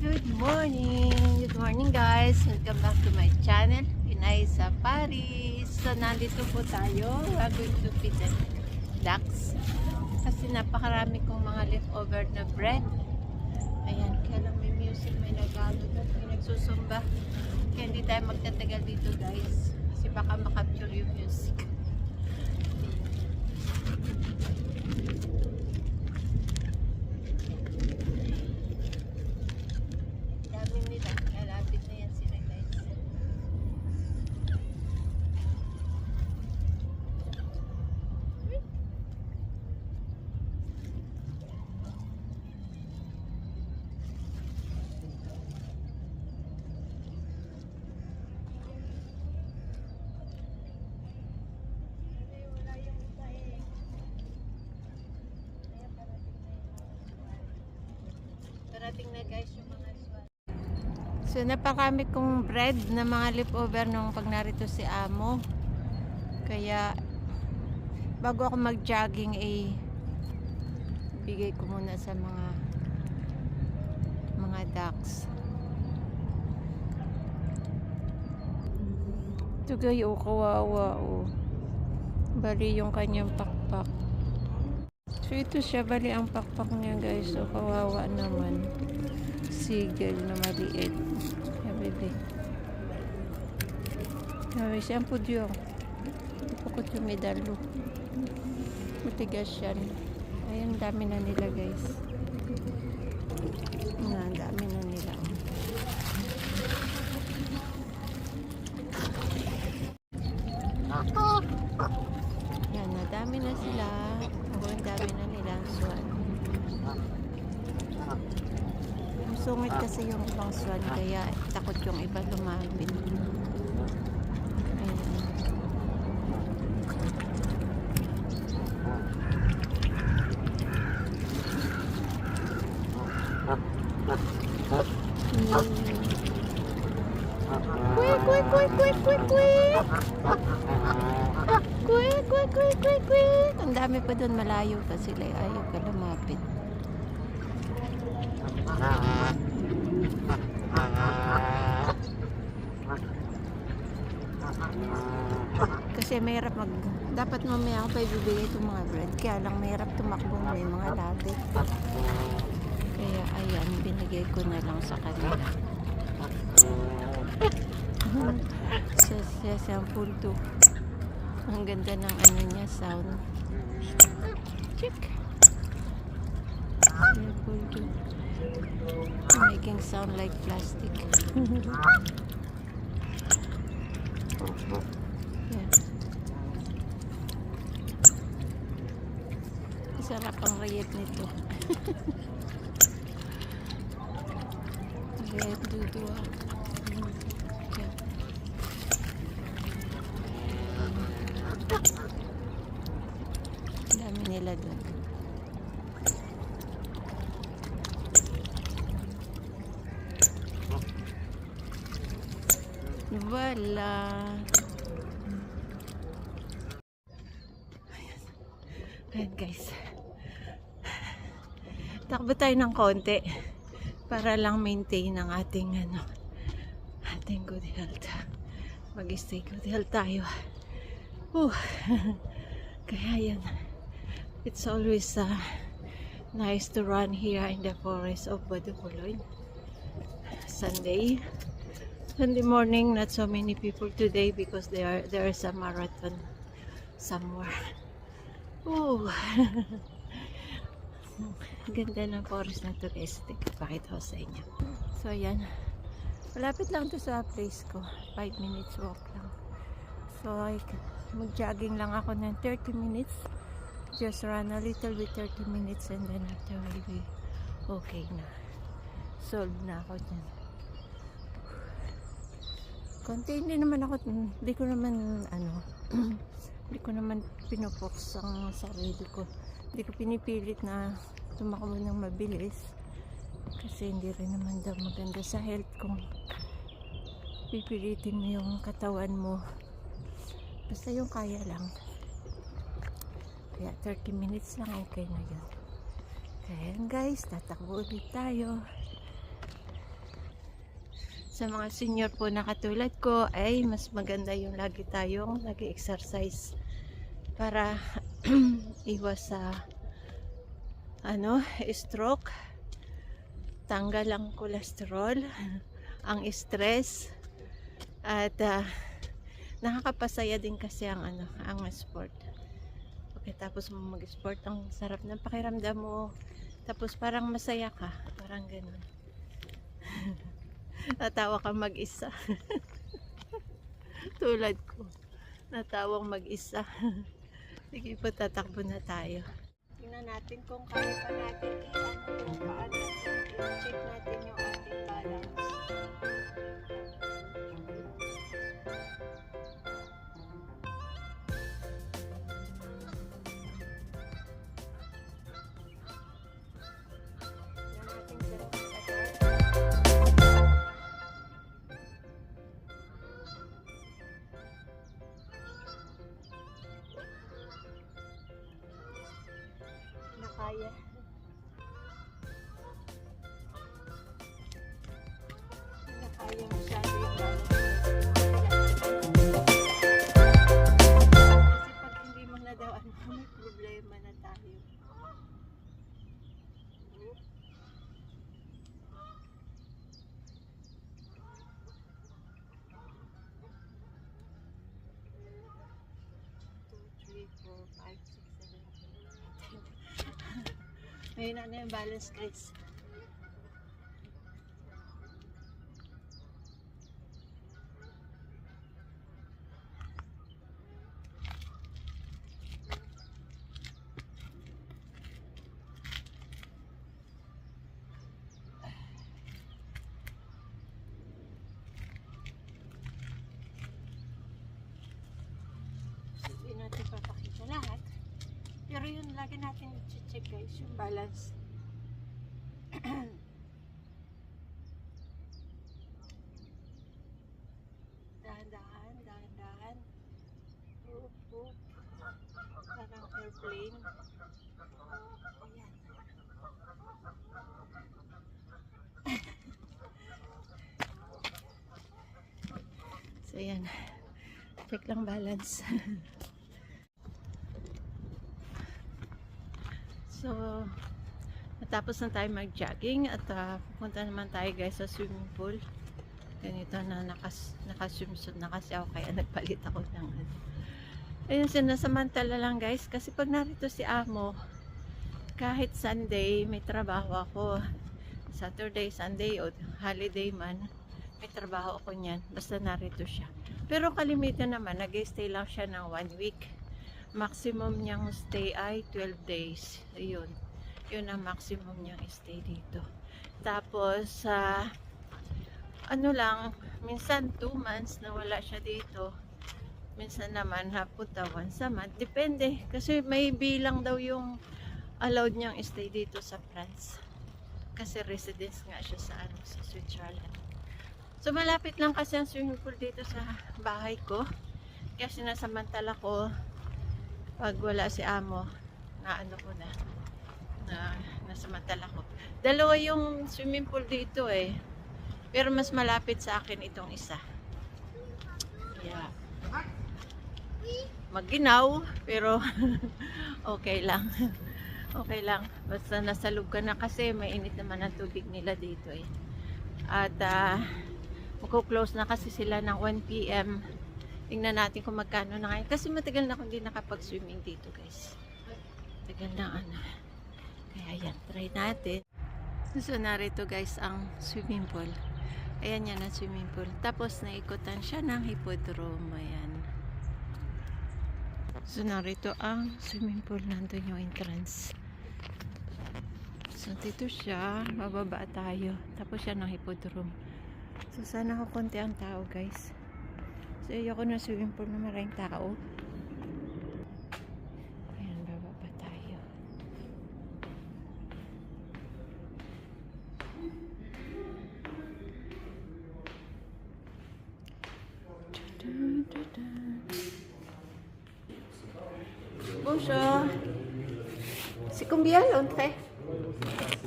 Good morning guys. Welcome back to my channel, Pinay sa Paris. So nandito po tayo. We are going to feed the ducks. Kasi napakarami kong mga leftover na bread. Ayan, kaya lang may music, may nagalo doon, may nagsusumba. Kaya hindi tayo magtatagal dito guys. Kasi baka makapture yung music. Parating na guys yung mga swan. So napakarami kong bread na mga leftover nung pag narito si Amo. Kaya bago ako mag-jogging bigay ko muna sa mga ducks. Ito guys, oh, kawawa oh. Bali yung kanyang pakpak. So ito siya, bali ang pakpak niya guys. So kawawa naman. Sigel na maliit. Bebe. Siyang pudyo. Ipukot yung medalo. Matigas yan. Ayan, dami na nila guys. Ang dami na nila. Yan, nadami na sila. Ang dami na nila. Swan. Sungit kasi yung ibang swan, kaya takot yung iba lumapit. Ayan. Ang dami pa doon, malayo pa sila, ayaw pa lumapit. Kasi mahirap dapat mamaya ako pa ibibigay itong mga bread, kaya lang mahirap tumakbong, may mga labi. Kaya ayan, binigay ko na lang sa kanila. sa sample to. Ang ganda ng ano niya, sound. Check. Sample to. Making sound like plastic. Yeah. Sarap ang rayet nito. Rayet dudua. Yeah. Dami nila doon. Wala. Ayan guys. Takbo tayo ng konti para lang maintain ang ating good health. Mag-stay good health tayo. Kaya yan. It's always nice to run here in the forest of Badukuloy. Sunday morning, not so many people today because there is a marathon somewhere. Ganda ng forest na to guys. Pakita ko sa inyo. So yan, malapit lang to sa place ko, 5 minutes walk lang. So mag-jogging lang ako ng 30 minutes, just run a little bit 30 minutes, and then after will be okay na, solve na ako dyan. Konti, hindi ko naman hindi ko naman pinupoks ang sarili ko. Hindi ko pinipilit na tumakbo ng mabilis kasi hindi rin naman daw maganda sa health kung pipilitin mo yung katawan mo. Basta yung kaya lang. Kaya 30 minutes lang, okay na yun. Kaya guys, tatakbo ulit tayo. Sa mga senior po na katulad ko ay mas maganda yung lagi tayong nag-exercise para iwas sa stroke, tanggal ang cholesterol, ang stress, at nakakapasaya din kasi ang sport. Pagkatapos mo mag-sport, ang sarap ng pakiramdam mo. Tapos parang masaya ka, parang ganun. Natawa ka mag-isa. Tulad ko, natawang mag-isa. Sige po, tatakbo na tayo. Tingnan natin kung kaya pa natin kung paano i-check natin yung ating balance. Kaya. Kaya masyado yung balance. Kasi pag hindi mo na daw may problema na tayo. Ayun na yung balance, guys. Hindi natin papakita lahat. Pero yun, lagi natin i-check, guys, yung balance. Dahan-dahan, dahan-dahan. Parang airplane. Ayan. So, ayan. Check lang balance. So, natapos na tayo mag-jogging at pupunta naman tayo, guys, sa swimming pool. Ganito na nakaswimsuit na kasi ako, kaya nagpalit ako ng ayun, sinasamantala lang, guys, kasi pag narito si amo, kahit Sunday may trabaho ako, Saturday, Sunday o holiday man, may trabaho ako niyan, basta narito siya. Pero kalimitan naman, nag-stay lang siya ng 1 week. Maximum niyang stay ay 12 days. Ayun. Yun ang maximum niyang stay dito. Tapos, minsan 2 months na wala siya dito. Minsan naman napunta once a month. Depende. Kasi may bilang daw yung allowed niyang stay dito sa France. Kasi residence nga siya sa Switzerland. So, malapit lang kasi ang swimming pool dito sa bahay ko. Kaya sinasamantala ko pag wala si amo, nasamantala ko. Dalawa yung swimming pool dito eh. Pero mas malapit sa akin itong isa. Yeah. Maginaw, pero okay lang. Okay lang. Basta nasa loob ka na kasi mainit naman ang tubig nila dito eh. At magko-close na kasi sila ng 1 PM. Tingnan natin kung magkano na ngayon. Kasi matagal na akong hindi nakapag-swimming dito, guys. Matagal na Kaya yan, try natin. So, narito, guys, ang swimming pool. Ayan yan ang swimming pool. Tapos, naikutan siya ng hippodrome. Ayan. So, narito ang swimming pool. Nandun yung entrance. So, dito siya. Bababa tayo. Tapos siya ng hippodrome. So, sana ako konti ang tao, guys. So, ayoko na swimming pool na maraming tao. Ayan, bababa tayo. Bonjour. C'est combien l'entrée?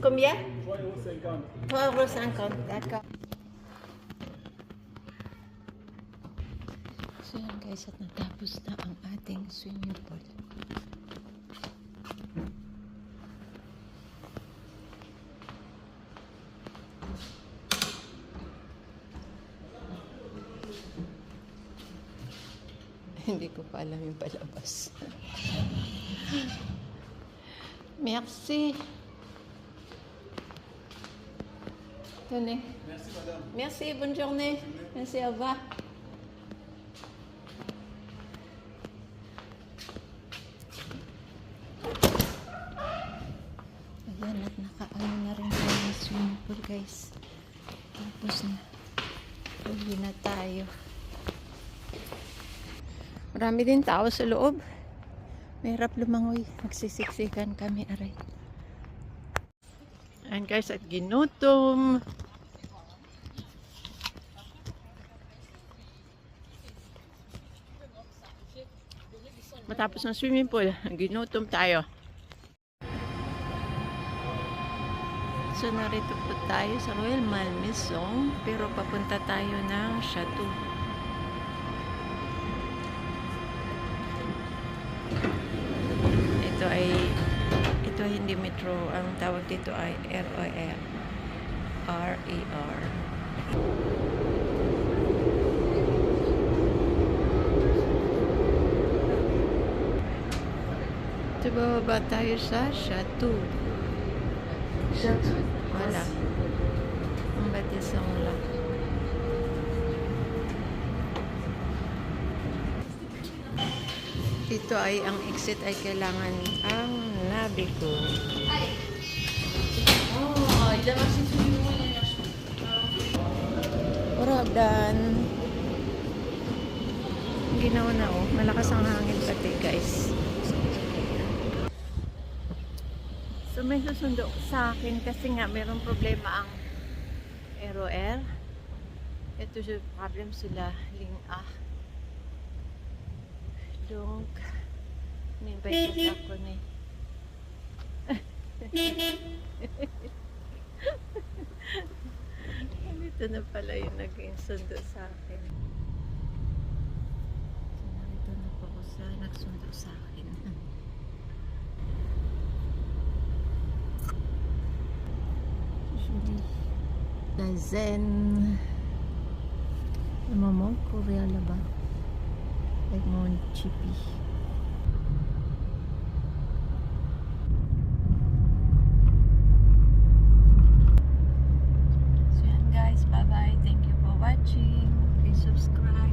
Combien? 3,50 €, d'accord. So yan guys, at natapos na ang ating swimming pool. Hindi ko pa alam yung palabas. Merci. Tenez. Merci madame. Merci, bonne journée. Merci, au revoir. Ayan, at nakaano na rin tayo ng swimming pool guys. Tapos na. Uwi na tayo. Marami din tao sa loob. Mahirap lumangoy. Nagsisiksikan kami, aray. Ayan guys, at ginutom. Matapos ng swimming pool, ginutom tayo. So narito po tayo sa Royal Malmaison, pero papunta tayo ng Chateau. Ito ay hindi metro, ang tawag dito ay RER. RER. Ito bababa tayo sa Chateau. Wala. Ang batisong lang. Dito ay ang exit ay kailangan ang Nabico. Oradan. Ginawa na oh. Malakas ang hangin pati guys. So may susundo sa akin kasi nga mayroong problema ang RER. Ito yung problem sila Donc, ni-invite ako ni. Dito na pala yung naging sundo sa akin. So, narito na po ako sa nagsundo sa akin. Usually, Dazen. Mamo, Korea ba? Like Mount Chippy. So yan guys, bye bye. Thank you for watching. Please subscribe.